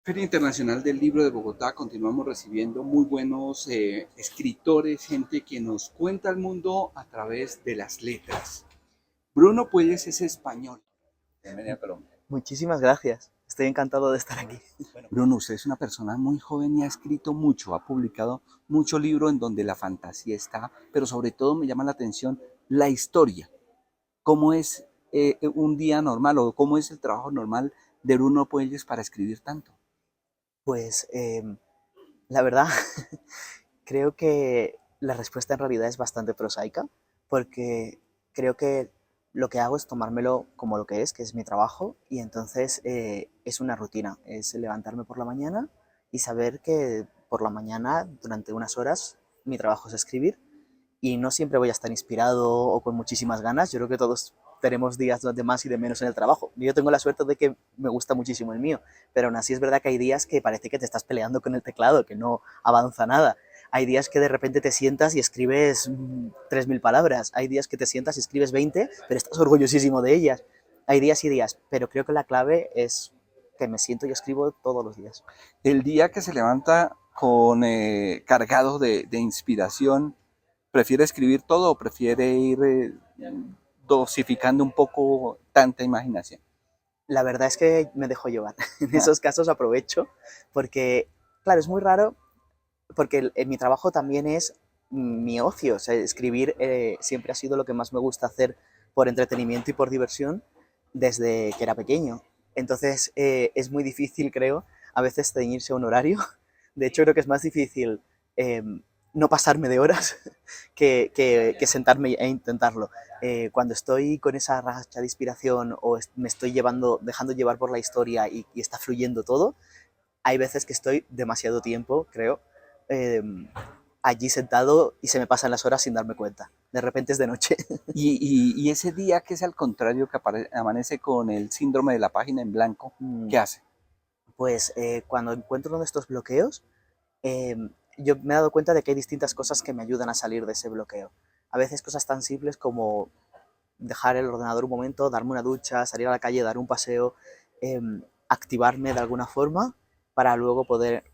Feria Internacional del Libro de Bogotá, continuamos recibiendo muy buenos escritores, gente que nos cuenta el mundo a través de las letras. Bruno Puelles es español. Bienvenido a Colombia. Muchísimas gracias. Estoy encantado de estar aquí. Bruno, usted es una persona muy joven y ha escrito mucho, ha publicado mucho libro en donde la fantasía está, pero sobre todo me llama la atención la historia. ¿Cómo es un día normal o cómo es el trabajo normal de Bruno Puelles para escribir tanto? Pues la verdad, creo que la respuesta en realidad es bastante prosaica, porque creo que lo que hago es tomármelo como lo que es mi trabajo, y entonces es una rutina, es levantarme por la mañana y saber que por la mañana, durante unas horas, mi trabajo es escribir, y no siempre voy a estar inspirado o con muchísimas ganas. Yo creo que todos tenemos días de más y de menos en el trabajo. Yo tengo la suerte de que me gusta muchísimo el mío, pero aún así es verdad que hay días que parece que te estás peleando con el teclado, que no avanza nada. Hay días que de repente te sientas y escribes 3.000 palabras. Hay días que te sientas y escribes 20, pero estás orgullosísimo de ellas. Hay días y días, pero creo que la clave es que me siento y escribo todos los días. El día que se levanta con cargado de inspiración, ¿prefiere escribir todo o prefiere ir dosificando un poco tanta imaginación? La verdad es que me dejo llevar. En Ah, esos casos aprovecho porque, claro, es muy raro porque en mi trabajo también es mi ocio. O sea, escribir siempre ha sido lo que más me gusta hacer por entretenimiento y por diversión desde que era pequeño. Entonces es muy difícil, creo, a veces ceñirse a un horario. De hecho, creo que es más difícil eh, no pasarme de horas que sentarme e intentarlo. Cuando estoy con esa racha de inspiración o me estoy dejando llevar por la historia y está fluyendo todo, hay veces que estoy demasiado tiempo, creo, eh, allí sentado y se me pasan las horas sin darme cuenta. De repente es de noche. y ese día que es al contrario, que amanece con el síndrome de la página en blanco, ¿qué hace? Pues cuando encuentro uno de estos bloqueos, eh, yo me he dado cuenta de que hay distintas cosas que me ayudan a salir de ese bloqueo. A veces cosas tan simples como dejar el ordenador un momento, darme una ducha, salir a la calle, dar un paseo, eh, activarme de alguna forma para luego poder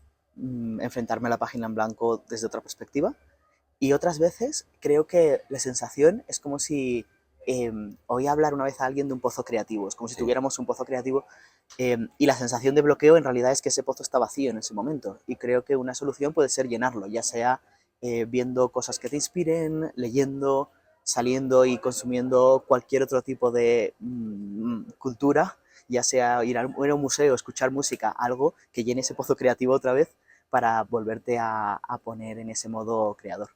enfrentarme a la página en blanco desde otra perspectiva. Y otras veces creo que la sensación es como si oí hablar una vez a alguien de un pozo creativo. Es como si Sí. tuviéramos un pozo creativo y la sensación de bloqueo en realidad es que ese pozo está vacío en ese momento. Y creo que una solución puede ser llenarlo, ya sea viendo cosas que te inspiren, leyendo, saliendo y consumiendo cualquier otro tipo de cultura, ya sea ir a un museo, escuchar música, algo que llene ese pozo creativo otra vez para volverte a poner en ese modo creador.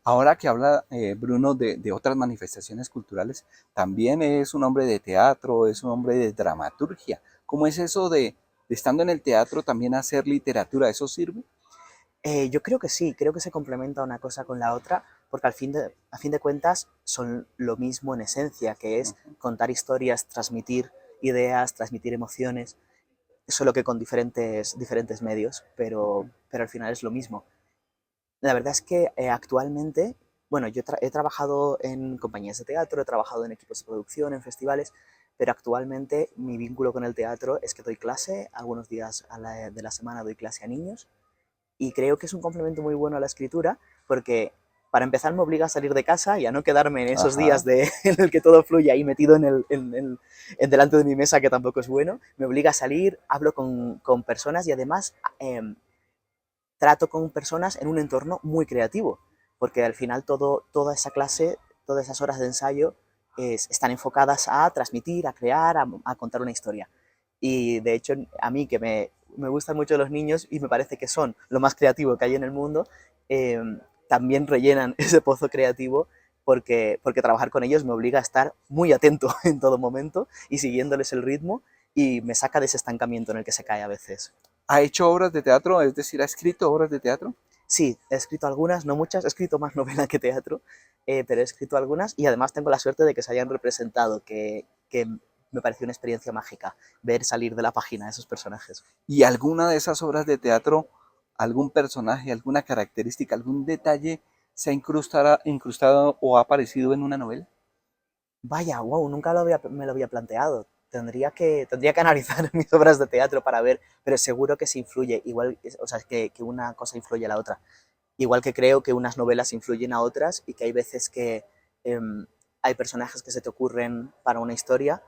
Ahora que habla Bruno de otras manifestaciones culturales, también es un hombre de teatro, es un hombre de dramaturgia. ¿Cómo es eso de estando en el teatro también hacer literatura? ¿Eso sirve? Yo creo que sí, creo que se complementa una cosa con la otra, porque a fin de cuentas son lo mismo en esencia, que es contar historias, transmitir ideas, transmitir emociones, solo que con diferentes medios, pero al final es lo mismo. La verdad es que actualmente, bueno, he trabajado en compañías de teatro, he trabajado en equipos de producción, en festivales, pero actualmente mi vínculo con el teatro es que doy clase, algunos días de la semana doy clase a niños, y creo que es un complemento muy bueno a la escritura porque para empezar me obliga a salir de casa y a no quedarme en esos días Ajá. en el que todo fluye ahí metido en delante de mi mesa, que tampoco es bueno. Me obliga a salir, hablo con personas y además trato con personas en un entorno muy creativo, porque al final toda esa clase, todas esas horas de ensayo están enfocadas a transmitir, a crear, a contar una historia. Y de hecho, a mí que me gustan mucho los niños y me parece que son lo más creativo que hay en el mundo, eh, también rellenan ese pozo creativo porque trabajar con ellos me obliga a estar muy atento en todo momento y siguiéndoles el ritmo, y me saca de ese estancamiento en el que se cae a veces. ¿Ha hecho obras de teatro? Es decir, ¿ha escrito obras de teatro? Sí, he escrito algunas, no muchas, he escrito más novela que teatro, pero he escrito algunas y además tengo la suerte de que se hayan representado, que me pareció una experiencia mágica ver salir de la página a esos personajes. ¿Y alguna de esas obras de teatro, algún personaje, alguna característica, algún detalle se ha incrustado o ha aparecido en una novela? Vaya, wow, nunca me lo había planteado. tendría que analizar mis obras de teatro para ver, pero seguro que se influye, igual, o sea, que una cosa influye a la otra. Igual que creo que unas novelas influyen a otras y que hay veces que eh, hay personajes que se te ocurren para una historia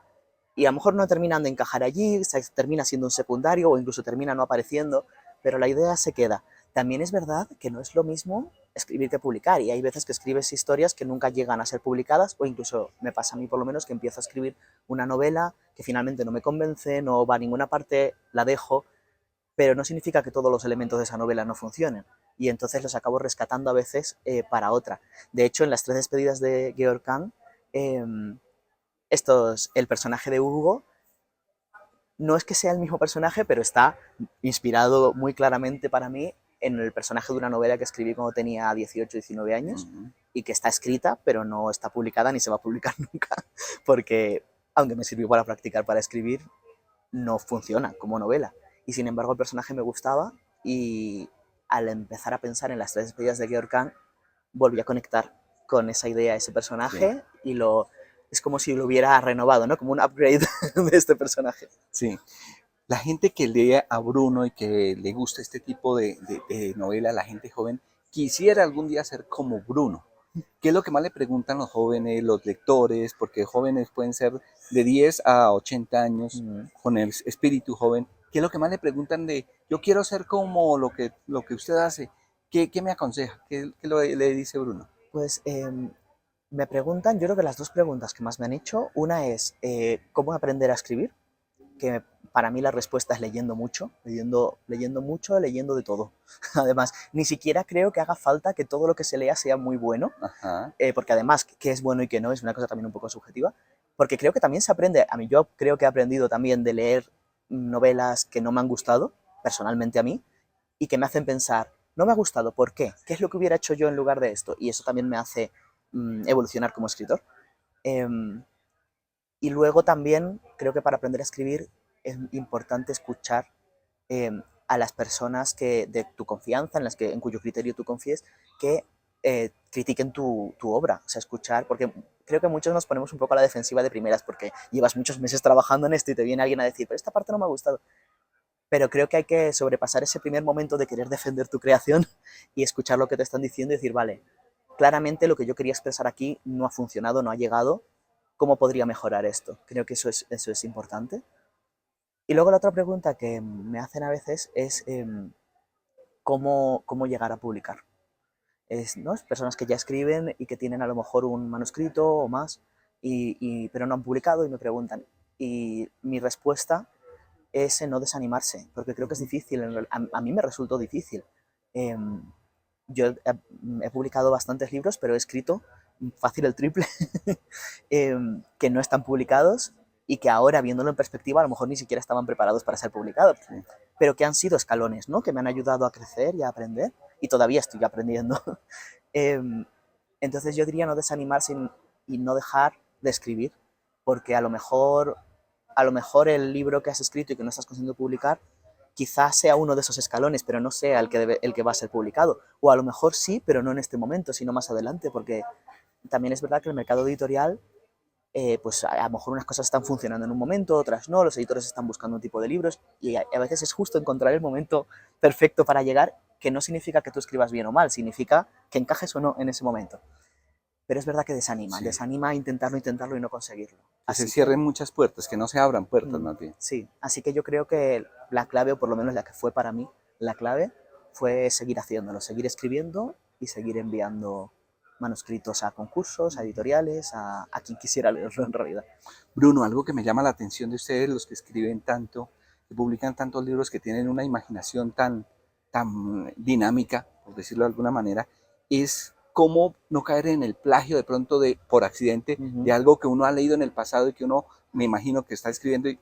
y a lo mejor no terminan de encajar allí, se termina siendo un secundario o incluso termina no apareciendo, pero la idea se queda. También es verdad que no es lo mismo escribir que publicar y hay veces que escribes historias que nunca llegan a ser publicadas o incluso me pasa a mí por lo menos que empiezo a escribir una novela que finalmente no me convence, no va a ninguna parte, la dejo, pero no significa que todos los elementos de esa novela no funcionen y entonces los acabo rescatando a veces para otra. De hecho, en las tres despedidas de Georg Khan, eh, el personaje de Hugo no es que sea el mismo personaje, pero está inspirado muy claramente para mí en el personaje de una novela que escribí cuando tenía 18, 19 años y que está escrita, pero no está publicada ni se va a publicar nunca, porque aunque me sirvió para practicar para escribir, no funciona como novela. Y sin embargo el personaje me gustaba y al empezar a pensar en las tres despedidas de Georg Khan, volví a conectar con esa idea, ese Sí, personaje y es como si lo hubiera renovado, ¿no? Como un upgrade de este personaje. sí. La gente que lee a Bruno y que le gusta este tipo de novela, la gente joven, quisiera algún día ser como Bruno. ¿Qué es lo que más le preguntan los jóvenes, los lectores? Porque jóvenes pueden ser de 10 a 80 años Mm. con el espíritu joven. ¿Qué es lo que más le preguntan de, yo quiero ser como lo que usted hace? ¿Qué me aconseja? Le dice Bruno? Pues me preguntan, yo creo que las dos preguntas que más me han hecho, una es ¿cómo aprender a escribir? Que para mí la respuesta es leyendo mucho, leyendo mucho, leyendo de todo. Además, ni siquiera creo que haga falta que todo lo que se lea sea muy bueno, Ajá, porque además, qué es bueno y qué no es una cosa también un poco subjetiva, porque creo que también se aprende, a mí yo creo que he aprendido también de leer novelas que no me han gustado, personalmente a mí, y que me hacen pensar, no me ha gustado, ¿por qué? ¿Qué es lo que hubiera hecho yo en lugar de esto? Y eso también me hace evolucionar como escritor. Em, y luego también creo que para aprender a escribir es importante escuchar eh, a las personas de tu confianza, en cuyo criterio tú confíes, que critiquen tu obra. O sea, escuchar, porque creo que muchos nos ponemos un poco a la defensiva de primeras porque llevas muchos meses trabajando en esto y te viene alguien a decir, pero esta parte no me ha gustado. Pero creo que hay que sobrepasar ese primer momento de querer defender tu creación y escuchar lo que te están diciendo y decir, vale, claramente lo que yo quería expresar aquí no ha funcionado, no ha llegado, ¿cómo podría mejorar esto? Creo que eso es importante. Y luego la otra pregunta que me hacen a veces es cómo llegar a publicar. ¿No? Es personas que ya escriben y que tienen a lo mejor un manuscrito o más, pero no han publicado y me preguntan. Y mi respuesta es no desanimarse, porque creo que es difícil, a mí me resultó difícil. Eh, yo he publicado bastantes libros, pero he escrito fácil el triple, que no están publicados y que ahora, viéndolo en perspectiva, a lo mejor ni siquiera estaban preparados para ser publicados, sí. pero que han sido escalones, ¿no? Que me han ayudado a crecer y a aprender, y todavía estoy aprendiendo. eh, entonces yo diría no desanimarse y no dejar de escribir, porque a lo mejor el libro que has escrito y que no estás consiguiendo publicar quizás sea uno de esos escalones, pero no sea el que va a ser publicado. O a lo mejor sí, pero no en este momento, sino más adelante, porque también es verdad que el mercado editorial, pues a lo mejor unas cosas están funcionando en un momento, otras no, los editores están buscando un tipo de libros y a veces es justo encontrar el momento perfecto para llegar, que no significa que tú escribas bien o mal, significa que encajes o no en ese momento. Pero es verdad que Sí. desanima intentarlo, intentarlo y no conseguirlo. Que se Así que cierren muchas puertas, que no se abran puertas más bien. sí, así que yo creo que la clave, o por lo menos la que fue para mí, la clave fue seguir haciéndolo, seguir escribiendo y seguir enviando manuscritos a concursos, a editoriales, a quien quisiera leerlo en realidad. Bruno, algo que me llama la atención de ustedes, los que escriben tanto, que publican tantos libros, que tienen una imaginación tan dinámica, por decirlo de alguna manera, es cómo no caer en el plagio de pronto por accidente Uh de -huh. algo que uno ha leído en el pasado y que uno me imagino que está escribiendo y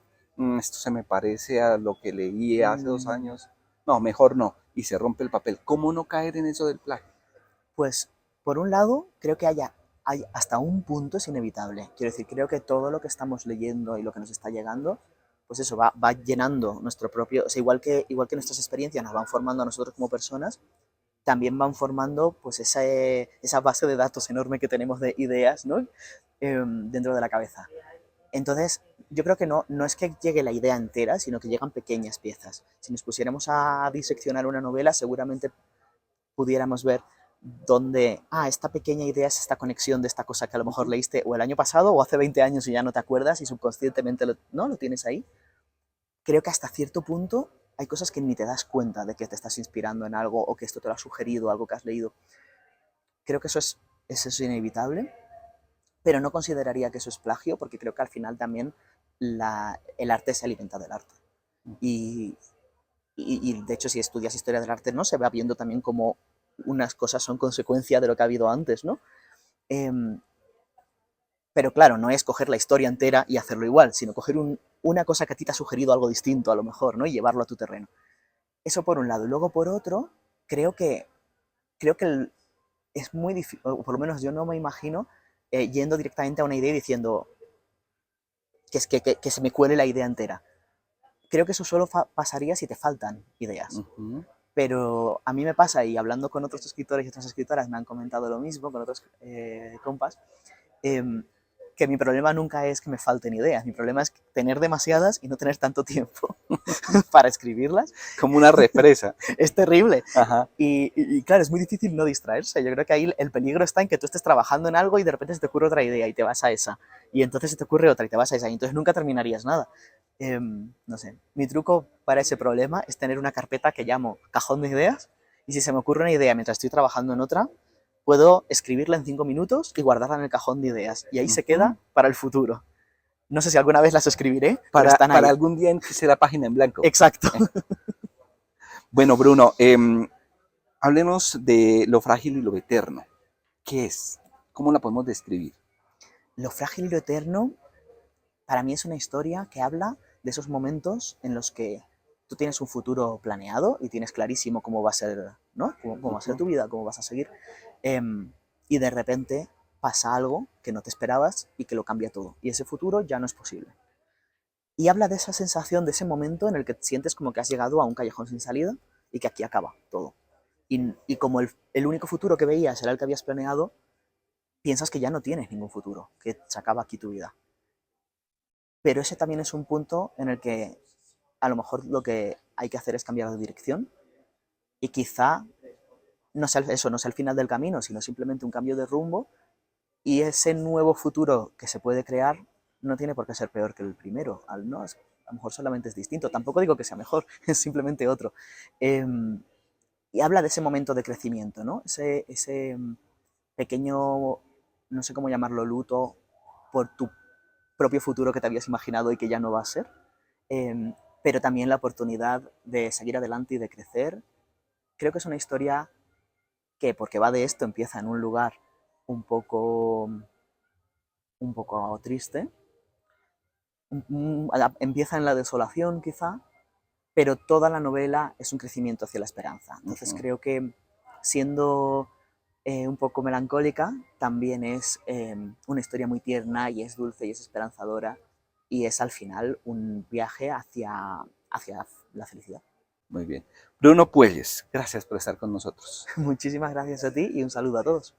esto se me parece a lo que leí hace 2 años. No, mejor no. Y se rompe el papel. ¿Cómo no caer en eso del plagio? Pues, por un lado, creo que hay hasta un punto es inevitable. Quiero decir, creo que todo lo que estamos leyendo y lo que nos está llegando, pues eso, va llenando nuestro propio, o sea, igual que nuestras experiencias nos van formando a nosotros como personas, también van formando pues esa base de datos enorme que tenemos de ideas, ¿no? Dentro de la cabeza. Entonces, yo creo que no es que llegue la idea entera, sino que llegan pequeñas piezas. Si nos pusiéramos a diseccionar una novela, seguramente pudiéramos ver dónde, esta pequeña idea es esta conexión de esta cosa que a lo mejor Ujú. leíste o el año pasado o hace 20 años y ya no te acuerdas y subconscientemente ¿no? Lo tienes ahí. Creo que hasta cierto punto hay cosas que ni te das cuenta de que te estás inspirando en algo o que esto te lo ha sugerido, algo que has leído. Creo que eso es inevitable, pero no consideraría que eso es plagio porque creo que al final también el arte se alimenta del arte. Y, y de hecho si estudias historia del arte no se va viendo también como unas cosas son consecuencia de lo que ha habido antes, ¿no? Eh, pero claro, no es coger la historia entera y hacerlo igual, sino coger una cosa que a ti te ha sugerido algo distinto a lo mejor, ¿no? Y llevarlo a tu terreno. Eso por un lado. Y luego por otro, creo que, creo que es muy difícil, o por lo menos yo no me imagino yendo directamente a una idea y diciendo que se me cuele la idea entera. Creo que eso solo pasaría si te faltan ideas. Ujú. Pero a mí me pasa, y hablando con otros escritores y otras escritoras me han comentado lo mismo, con otros compas, eh, que mi problema nunca es que me falten ideas, mi problema es tener demasiadas y no tener tanto tiempo para escribirlas. Como una represa. Es terrible. Ajá. Y claro, es muy difícil no distraerse. Yo creo que ahí el peligro está en que tú estés trabajando en algo y de repente se te ocurre otra idea y te vas a esa. Y entonces se te ocurre otra y te vas a esa. Y entonces nunca terminarías nada. No sé. Mi truco para ese problema es tener una carpeta que llamo cajón de ideas. Y si se me ocurre una idea mientras estoy trabajando en otra, puedo escribirla en 5 minutos y guardarla en el cajón de ideas. Y ahí se queda Ujú. para el futuro. No sé si alguna vez las escribiré, pero Para, están para ahí. algún día en que será página en blanco. Exacto. Bueno, Bruno, hablemos de lo frágil y lo eterno. ¿Qué es? ¿Cómo la podemos describir? Lo frágil y lo eterno para mí es una historia que habla de esos momentos en los que tú tienes un futuro planeado y tienes clarísimo cómo va a ser, ¿no? Cómo va a ser Ujú. tu vida, cómo vas a seguir. Eh, y de repente pasa algo que no te esperabas y que lo cambia todo. Y ese futuro ya no es posible. Y habla de esa sensación, de ese momento en el que sientes como que has llegado a un callejón sin salida y que aquí acaba todo. Y como el único futuro que veías era el que habías planeado, piensas que ya no tienes ningún futuro, que se acaba aquí tu vida. Pero ese también es un punto en el que a lo mejor lo que hay que hacer es cambiar de dirección y quizá no sea eso, no sea el final del camino, sino simplemente un cambio de rumbo y ese nuevo futuro que se puede crear no tiene por qué ser peor que el primero, no, a lo mejor solamente es distinto, tampoco digo que sea mejor, es simplemente otro. Eh, y habla de ese momento de crecimiento, ¿no? Ese pequeño, no sé cómo llamarlo, luto por tu propio futuro que te habías imaginado y que ya no va a ser, eh, pero también la oportunidad de seguir adelante y de crecer. Creo que es una historia que, porque va de esto, empieza en un lugar un poco, un poco triste, empieza en la desolación quizá, pero toda la novela es un crecimiento hacia la esperanza. Entonces Ujú. creo que siendo un poco melancólica, también es una historia muy tierna y es dulce y es esperanzadora y es al final un viaje hacia la felicidad. Muy bien. Bruno Puelles, gracias por estar con nosotros. Muchísimas gracias a ti y un saludo a todos.